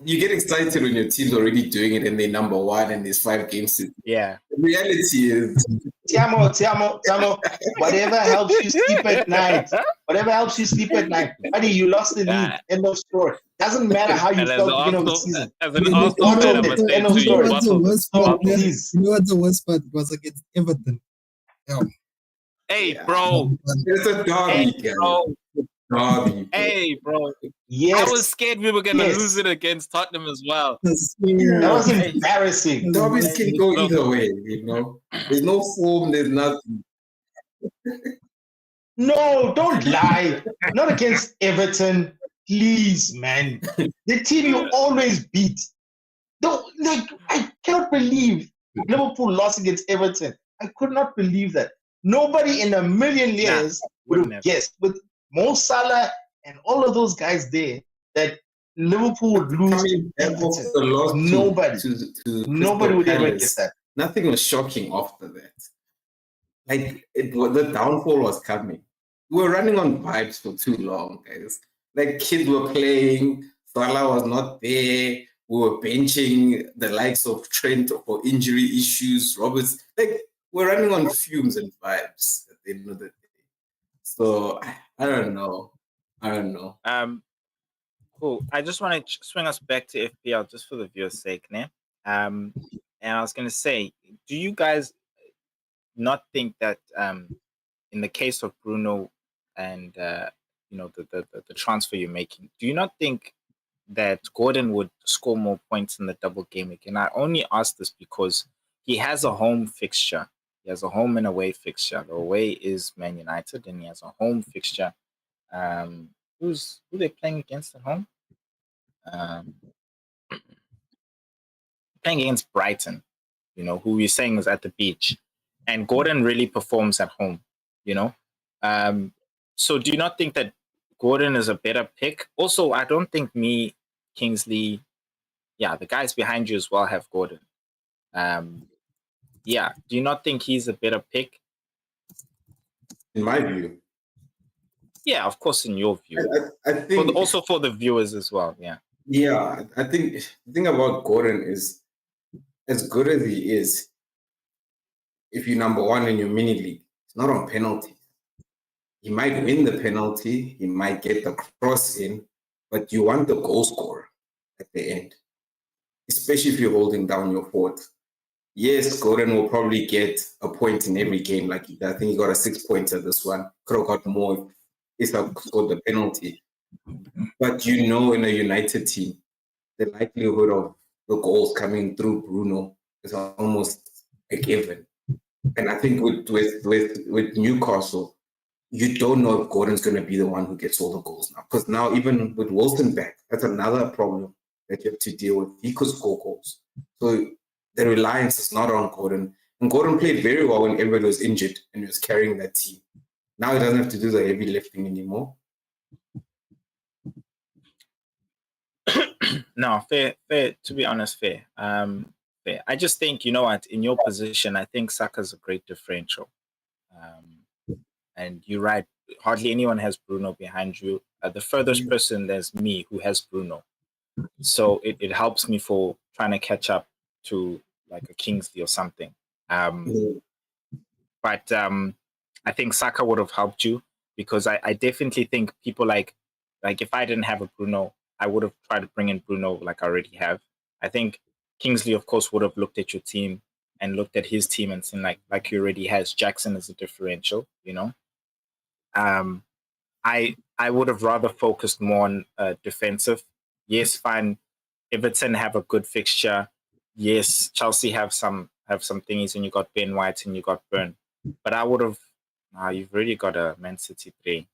you get excited when your team's already doing it and they're number 1 and there's 5 games to. Yeah. The reality is. Tiamo, whatever helps you sleep at night. Buddy, you lost the league. End of story. Doesn't matter how you felt beginning of the season. As an Arsenal fan, I must say to you, you know what the worst part was against Everton. Yeah. Hey, bro. It's a derby, bro. Hey, bro. Yes. I was scared we were going to lose it against Tottenham as well. That was embarrassing. Derbies can go either way, There's no form, there's nothing. No, don't lie. Not against Everton. Please, man. The team you always beat. I cannot believe Liverpool lost against Everton. I could not believe that. Nobody in a million years would have guessed with Mo Salah and all of those guys there that Liverpool would lose to Everton. Nobody would ever guess that. Nothing was shocking after that. Like, the downfall was coming. We were running on vibes for too long, guys. Like, kids were playing, Salah was not there. We were benching the likes of Trent for injury issues, Roberts. Like, we're running on fumes and vibes at the end of the day. So, I don't know. Cool. I just want to swing us back to FPL just for the viewer's sake, né? And I was going to say, do you guys not think that in the case of Bruno and the transfer you're making, do you not think that Gordon would score more points in the double game week? And I only ask this because he has a home fixture. He has a home and away fixture. The away is Man United, and he has a home fixture. Who they playing against at home? Playing against Brighton, who you're saying is at the beach. And Gordon really performs at home, So do you not think that Gordon is a better pick? Also, I don't think Kingsley, the guys behind you as well have Gordon. Do you not think he's a better pick? in my view. Yeah, of course, in your view. I think Also for the viewers as well. Yeah. Yeah, I think the thing about Gordon is, as good as he is, if you're number one in your mini league, it's not on penalty. He might win the penalty, he might get the cross in, but you want the goal scorer at the end, especially if you're holding down your fort. Yes, Gordon will probably get a point in every game. Like I think he got a 6-pointer this one. Could have got more if he scored the penalty. But in a United team, the likelihood of the goals coming through Bruno is almost a given. And I think with Newcastle, you don't know if Gordon's going to be the one who gets all the goals now. Because now, even with Wilson back, that's another problem that you have to deal with. He could score goals. So the reliance is not on Gordon. And Gordon played very well when everybody was injured and he was carrying that team. Now he doesn't have to do the heavy lifting anymore. No, fair. To be honest, fair. Fair. I just think, you know what, in your position, I think Saka's a great differential. And you're right. Hardly anyone has Bruno behind you. The furthest person, there's me who has Bruno. So it helps me for trying to catch up to like a Kingsley or something. But I think Saka would have helped you, because I definitely think people like if I didn't have a Bruno, I would have tried to bring in Bruno like I already have. I think Kingsley, of course, would have looked at your team and looked at his team and seen like he already has Jackson as a differential, you know. I would have rather focused more on defensive. Yes, fine. Everton have a good fixture. Yes, Chelsea have some thingies, and you got Ben White and you got Burn. But I would have. You've already got a Man City 3.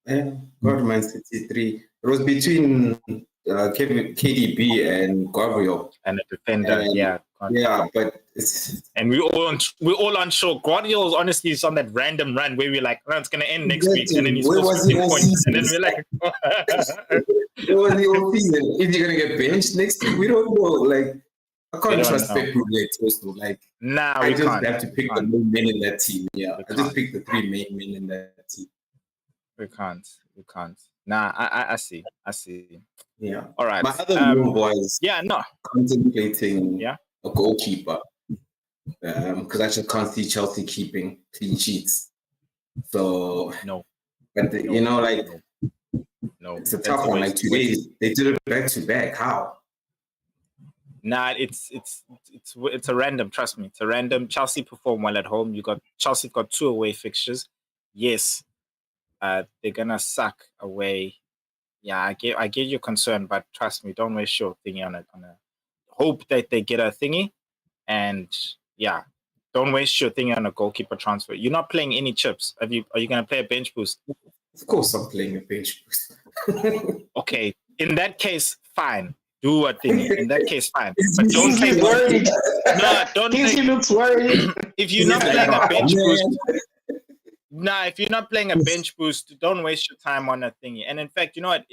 Yeah, got Man City 3. It was between KDB and Gabriel. And a defender, yeah. Yeah, but it's... And we're all unsure. Guardiola honestly is on that random run where we're like, oh, it's going to end next week. And then he scores 15 points. And then we're like... Where was the whole season? Is he going to get benched next week? We don't know. Like, I can't trust Pep also. Like, I just have to pick the main men in that team. Yeah, I just pick the 3 main men in that team. We can't. Nah, I see. Yeah. All right. My other move was contemplating a goalkeeper, because I just can't see Chelsea keeping clean sheets. So no. But it's a tough one. Like today, they did it back to back. How? Nah, it's a random. Trust me, it's a random. Chelsea perform well at home. Chelsea got 2 away fixtures. Yes, they're gonna suck away. Yeah, I get your concern, but trust me, don't waste your thingy on a hope that they get a thingy, and yeah, don't waste your thingy on a goalkeeper transfer. You're not playing any chips. Are you gonna play a bench boost? Of course, I'm playing a bench boost. Okay, in that case, fine. Do a thingy. In that case, fine. But don't play worried. No, don't. He looks worried. If you're not playing a bench boost. Nah, if you're not playing a bench boost, don't waste your time on a thingy. And in fact, you know what?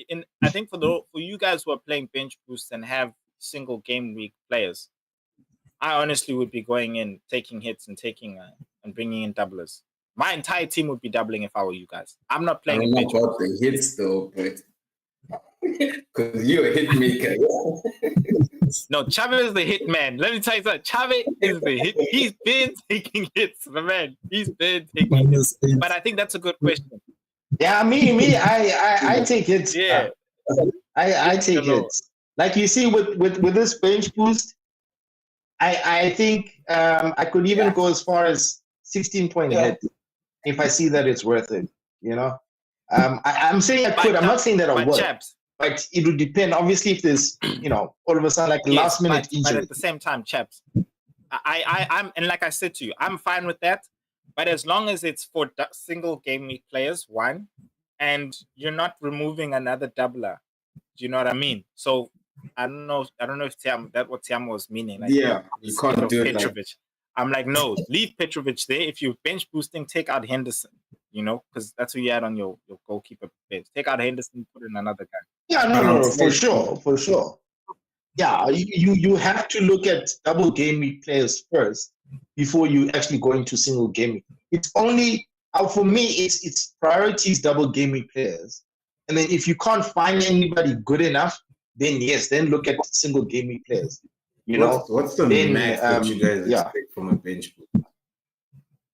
I think for you guys who are playing bench boosts and have single game week players, I honestly would be going in, taking hits and and bringing in doublers. My entire team would be doubling if I were you guys. I'm not playing. I don't know about the hits though, but because you're a hit maker. No, Chavez is the hit man. Let me tell you something. Chavez is the hit. He's been taking hits, my man. He's been taking hits. But I think that's a good question. Yeah, me. I take hits. Yeah, I take hits. Like you see with this bench boost, I think I could even go as far as 16-point hit if I see that it's worth it. You know, I'm saying I could. I'm not saying that I would. But it would depend. Obviously, if there's, all of a sudden, like last minute injury. But at the same time, chaps, I'm and like I said to you, I'm fine with that. But as long as it's for single game week players, one, and you're not removing another doubler. Do you know what I mean? So I don't know if that's what Tiam was meaning. Like, you can't do it. Petrovic. I'm like, no, leave Petrovic there. If you're bench boosting, take out Henderson. Because that's who you had on your goalkeeper page. Take out Henderson, put in another guy. Yeah, no, for sure. Yeah, you have to look at double game week players first before you actually go into single game week. It's only For me, it's priorities double game week players, and then if you can't find anybody good enough, then yes, then look at single game week players. You know, what's the then, max that you guys expect from a bench boost?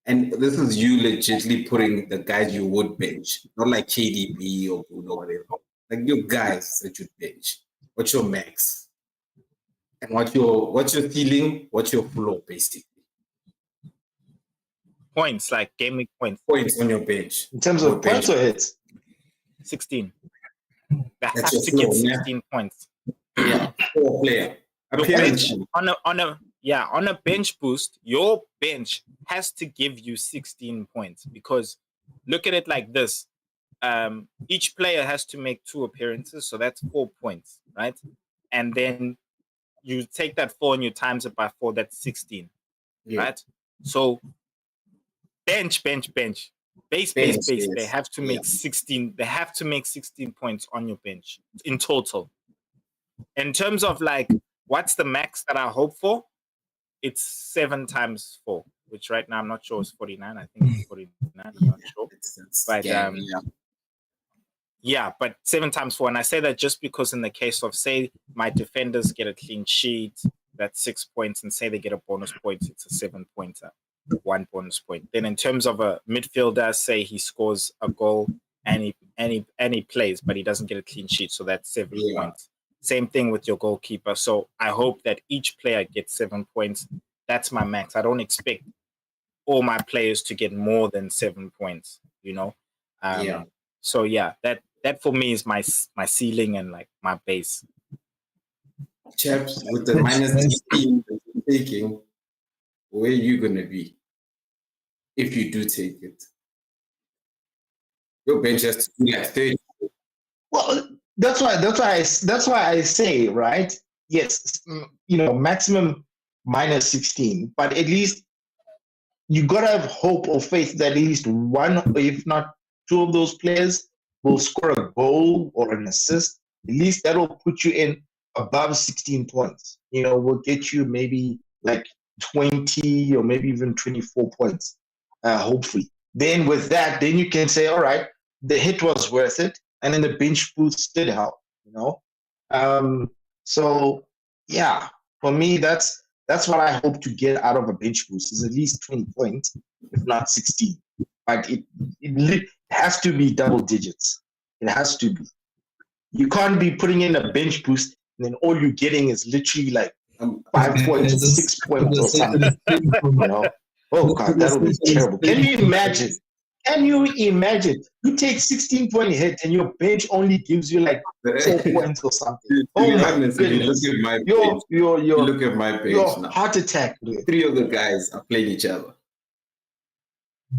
And this is you legitimately putting the guys you would bench, not like KDB or Bruno or whatever. Like your guys that you bench. What's your max? And what's your ceiling? What's your floor, basically? Points, like game week points. Points on your bench. in terms of points or hits. 16. They have That's to your get floor, 16 points. Yeah, floor player. Your Appearance. bench, on a bench boost, your bench has to give you 16 points, because look at it like this. Each player has to make 2 appearances, so that's 4 points, right? And then you take that 4 and you times it by 4, that's 16, right? So bench, base. Yes. They have to make 16. They have to make 16 points on your bench in total. In terms of like, what's the max that I hope for? It's 7 times 4, which right now I'm not sure is 49. I think it's 49. I'm not sure. But yeah, but 7 times 4. And I say that just because in the case of, say, my defenders get a clean sheet, that's 6 points, and say they get a bonus point, it's a 7-pointer, 1 bonus point. Then in terms of a midfielder, say he scores a goal and he plays, but he doesn't get a clean sheet, so that's 7 points. Same thing with your goalkeeper. So I hope that each player gets 7 points. That's my max. I don't expect all my players to get more than 7 points, you know? So yeah, that for me is my ceiling and like my base. Chaps, with the minus 16 that you're taking, where are you going to be if you do take it? Your bench has to be like 30. Well, that's why I say, right? Yes, you know, maximum minus 16, but at least you gotta have hope or faith that at least one, if not 2 of those players will score a goal or an assist. At least that'll put you in above 16 points. You know, will get you maybe like 20 or maybe even 24 points, hopefully. Then with that, then you can say, all right, the hit was worth it, and then the bench boost did help, you know. So yeah, for me, that's what I hope to get out of a bench boost, is at least 20 points, if not 16. But it has to be double digits. It has to be. You can't be putting in a bench boost and then all you're getting is literally like 5 points or 6 points or something. You know? Oh God, that would be terrible. Can you imagine? Can you imagine? You take 16-point hit and your bench only gives you like 4 points or something. Oh my goodness! Look at my look at my bench your now. heart attack. Dude. 3 of the guys are playing each other.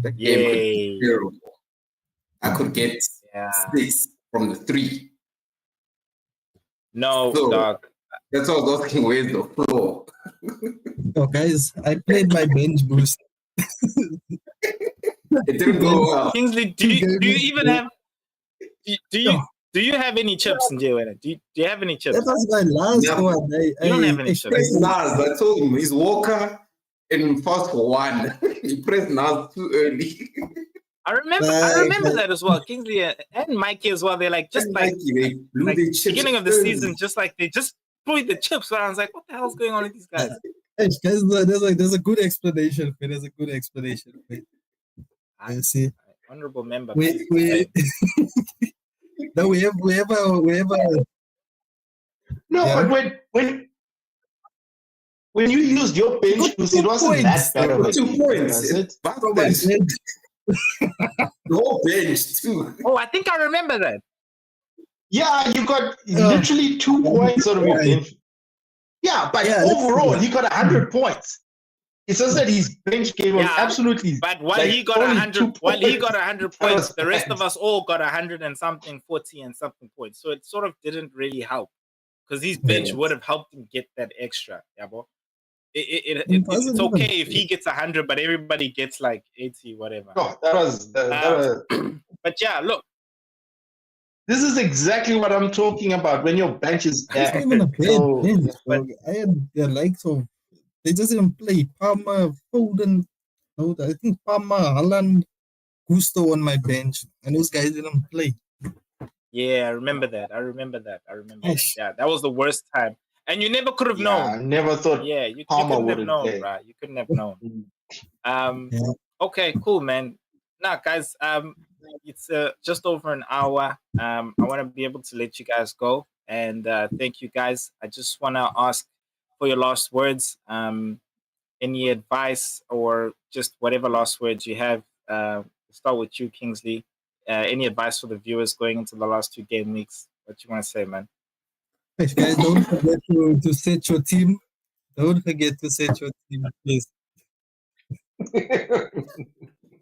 The game could be terrible. I could get 6 from the 3. No, so, dog. That's why I was asking, where's the floor? Oh, guys, I played my bench boost. It didn't go well. Kingsley, do you even have? Do you have any chips in J-Winner? Do you have any chips? That was my last one. You don't have any chips. Press Nas. I told him he's Walker in first for 1. He pressed Nas too early. I remember that as well. Kingsley and Mikey as well. They're like just like, Mikey, they blew like the chips beginning of the early. season, just like they just blew the chips. So I was like, what the hell's going on with these guys? There's a good explanation for it. There's a good explanation for it. You see, honorable member. We have No, yeah. But when you used your bench boost, it wasn't that bad of a 2 points. Was it? The whole bench too. Oh, I think I remember that. Yeah, you got literally 2 points out of your bench. Yeah, but overall, he got 100 points. It's just that his bench gave him absolutely. But while he got 100, points, the rest of us all got 100 and something, 40 and something points. So it sort of didn't really help, because his bench would have helped him get that extra. Yeah, bro. It's okay if he gets 100, but everybody gets like 80, whatever. No, that was. But yeah, look. This is exactly what I'm talking about when your bench is bad. It's even a bad bench. I had the likes of. They just didn't play Palmer, Foden. No, I think Palmer, Haaland, Gusto on my bench, and those guys didn't play. Yeah, I remember that. Eish. Yeah, that was the worst time. And you never could have Yeah, I known. never thought Yeah, you Palmer couldn't have wouldn't known, play. right? You couldn't have known. Yeah. Okay, cool, man. Now, guys, it's just over an hour. I want to be able to let you guys go, and thank you, guys. I just want to ask for your last words. Any advice or just whatever last words you have. Start with you, Kingsley. Any advice for the viewers going into the last 2 game weeks? What you want to say, man? Eish, guys, don't forget to set your team. Don't forget to set your team, please.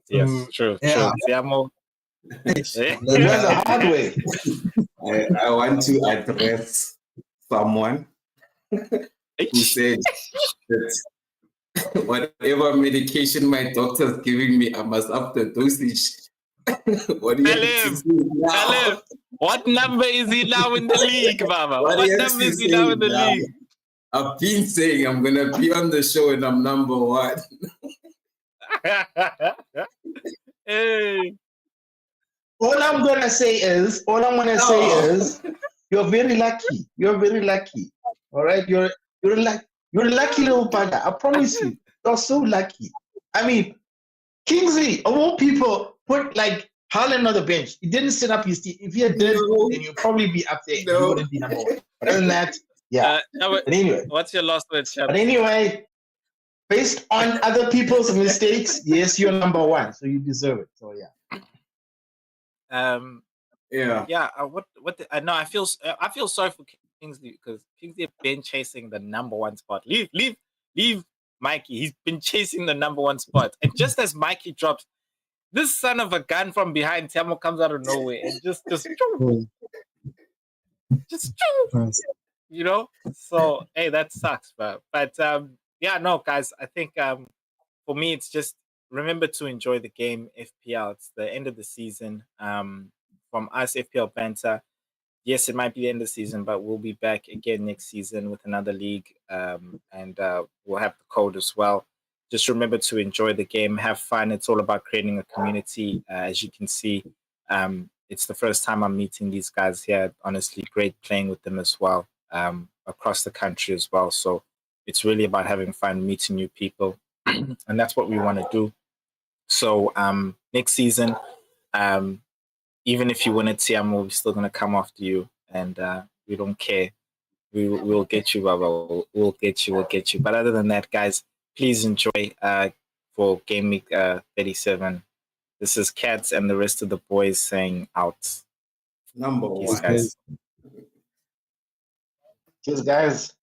Yes, true. Siamo. You learn the hard way. I want to address someone who said that whatever medication my doctor's giving me, I must up the dosage. What do you have to say now? Tell him. What number is he now in the league, Mama? What What do you have number to is he say now in the now? league? I've been saying I'm gonna be on the show and I'm number 1. Hey. All I'm gonna say is, you're very lucky. You're very lucky. All right, you're a lucky little bugger. I promise you, you're so lucky. I mean, Kingsley, of all people, put like Haaland on the bench. He didn't set up his team. If he did, then you'd probably be up there. And you wouldn't be number 1. But other than that, yeah. But anyway, What's your last word, Shab? but anyway, based on other people's mistakes, yes, you're number 1, so you deserve it. So yeah. No, I feel sorry for Kingsley because Kingsley has been chasing the number 1 spot. Leave Mikey. He's been chasing the number 1 spot, and just as Mikey drops, this son of a gun from behind Tiamo comes out of nowhere and just you know. So hey, that sucks, but yeah, no, guys, I think for me it's just remember to enjoy the game. FPL, it's the end of the season. From us, FPL Banter, yes, it might be the end of the season, but we'll be back again next season with another league, and we'll have the code as well. Just remember to enjoy the game, have fun. It's all about creating a community. As you can see, it's the first time I'm meeting these guys here. Honestly, great playing with them as well, across the country as well. So it's really about having fun, meeting new people, and that's what we want to do. So next season, even if you win at Tiamo, we're still gonna come after you, and we don't care. We'll get you, Baba. We'll get you. But other than that, guys, please enjoy for Gameweek 37. This is Cats and the rest of the boys saying out. Number Peace, 1. guys. Cheers, guys.